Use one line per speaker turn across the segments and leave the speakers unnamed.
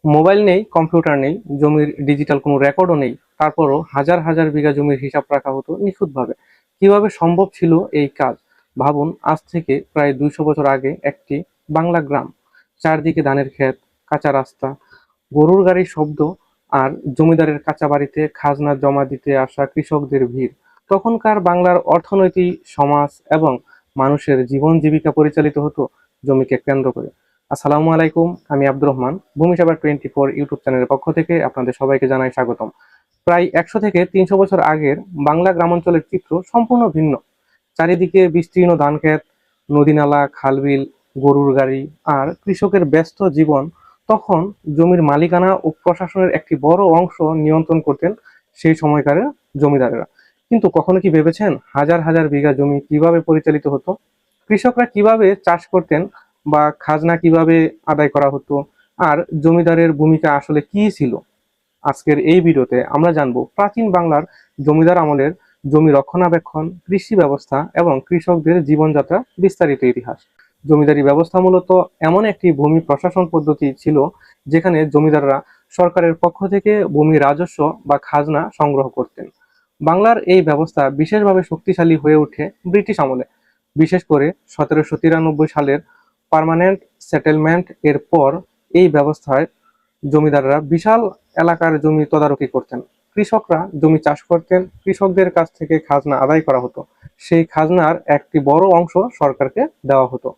Mobile নেই, computer নেই, জমির ডিজিটাল কোনো রেকর্ডও নেই। তারপরও হাজার হাজার বিঘা জমির হিসাব রাখা হতো নিখুঁতভাবে। কিভাবে সম্ভব ছিল এই কাজ? ভাবুন, আজ থেকে প্রায় 200 বছর আগে একটি বাংলা গ্রাম, চারদিকে ধানের ক্ষেত, কাঁচা রাস্তা, গরুর গাড়ির শব্দ, আর জমিদারের কাঁচা বাড়িতে খাজনা জমা দিতে আসা কৃষকদের ভিড়। তখনকার বাংলার অর্থনৈতিক, সমাজ এবং মানুষের জীবন জীবিকা পরিচালিত হতো জমিকে কেন্দ্র করে। আসসালামু আলাইকুম, আমি আব্দুর রহমান। ভূমি সেবা 24 ইউটিউব চ্যানেলের পক্ষ থেকে আপনাদের সবাইকে জানাই স্বাগতম। প্রায় 100 থেকে 300 বছর আগের বাংলা গ্রামাঞ্চলের চিত্র সম্পূর্ণ ভিন্ন। চারিদিকে বিস্তীর্ণ ধানক্ষেত, নদী-নালা, খাল-বিল, গরুর গাড়ি আর কৃষকের ব্যস্ত জীবন। তখন জমির মালিকানা ও প্রশাসনের একটি বড় অংশ নিয়ন্ত্রণ করতেন সেই সময়কার জমিদারেরা। কিন্তু কখনো কি ভেবেছেন হাজার হাজার বিঘা জমি কিভাবে পরিচালিত হতো? কৃষকরা কিভাবে চাষ করতেন, বা খাজনা কিভাবে আদায় করা হতো, আর জমিদারের ভূমিকা আসলে কি ছিল? আজকের এই ভিডিওতে আমরা জানবো প্রাচীন বাংলার জমিদার আমলের জমি রক্ষণাবেক্ষণ, কৃষি ব্যবস্থা এবং কৃষকদের জীবনযাত্রা বিস্তারিত ইতিহাস। জমিদারি ব্যবস্থা মূলত এমন একটি ভূমি প্রশাসন পদ্ধতি ছিল যেখানে জমিদাররা সরকারের পক্ষ থেকে ভূমি রাজস্ব বা খাজনা সংগ্রহ করতেন। বাংলার এই ব্যবস্থা বিশেষভাবে শক্তিশালী হয়ে ওঠে ব্রিটিশ আমলে, বিশেষ করে 1793 সালের পার্মানেন্ট সেটেলমেন্ট এর পর। এই ব্যবস্থায় জমিদাররা বিশাল এলাকার জমি তদারকি করতেন। কৃষকরা জমি চাষ করতেন, কৃষকদের কাছ থেকে খাজনা আদায় করা হতো। সেই খাজনার একটি বড় অংশ সরকারকে দেওয়া হতো।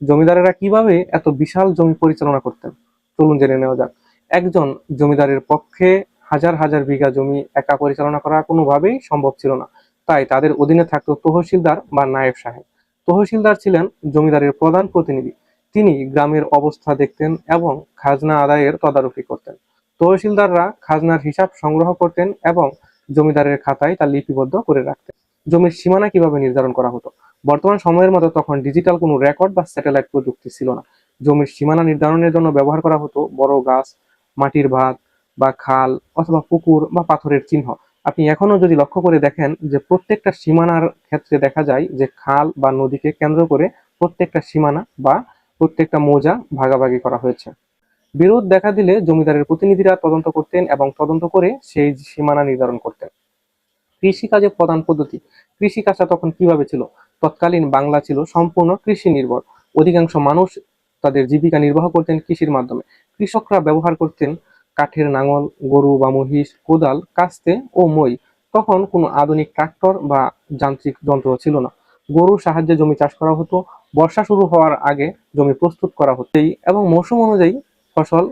জমিদারেরা কিভাবে এত বিশাল জমি পরিচালনা করতেন, চলুন জেনে নেওয়া যাক। একজন জমিদারের পক্ষে হাজার হাজার বিঘা জমি একা পরিচালনা করা কোনোভাবেই সম্ভব ছিল না। তাই তাদের অধীনে থাকতো তহসিলদার বা নায়েব সাহেব। তহসিলদার ছিলেন জমিদারের প্রধান প্রতিনিধি। তিনি গ্রামের অবস্থা দেখতেন এবং খাজনা আদায়ের তদারকি করতেন। তহসিলদাররা খাজনার হিসাব সংগ্রহ করতেন এবং জমিদারের খাতায় তা লিপিবদ্ধ করে রাখতেন। জমির সীমানা কিভাবে নির্ধারণ করা হতো? বর্তমান সময়ের মতো তখন ডিজিটাল কোনো রেকর্ড বা স্যাটেলাইট প্রযুক্তি ছিল না। জমির সীমানা নির্ধারণের জন্য ব্যবহার করা হতো বড় গাছ, মাটির ভাত বা খাল, অথবা পুকুর বা পাথরের চিহ্ন। আপনি এখনো যদি লক্ষ্য করে দেখেন যে প্রত্যেকটা সীমানার ক্ষেত্রে দেখা যায় যে খাল বা নদীকে কেন্দ্র করে প্রত্যেকটা সীমানা বা প্রত্যেকটা মৌজা ভাগাভাগি করা হয়েছে। বিরোধ দেখা দিলে জমিদারের প্রতিনিধিরা তদন্ত করতেন এবং তদন্ত করে সেই সীমানা নির্ধারণ করতেন। কৃষিকাজের প্রধান পদ্ধতি। কৃষিকাজটা তখন কিভাবে ছিল? তৎকালীন বাংলা ছিল সম্পূর্ণ কৃষি নির্ভর। অধিকাংশ মানুষ তাদের জীবিকা নির্বাহ করতেন কৃষির মাধ্যমে। কৃষকরা ব্যবহার করতেন কাঠের নাঙল, গরু বা মহিষ, কোদাল, কাস্তে ও মই। তখন কোনো আধুনিক ট্রাক্টর বা যান্ত্রিক যন্ত্র ছিল না। গরুর সাহায্যে জমি চাষ করা হতো। বর্ষা শুরু হওয়ার আগে জমি প্রস্তুত করা হতো এবং মৌসুম অনুযায়ী ফসল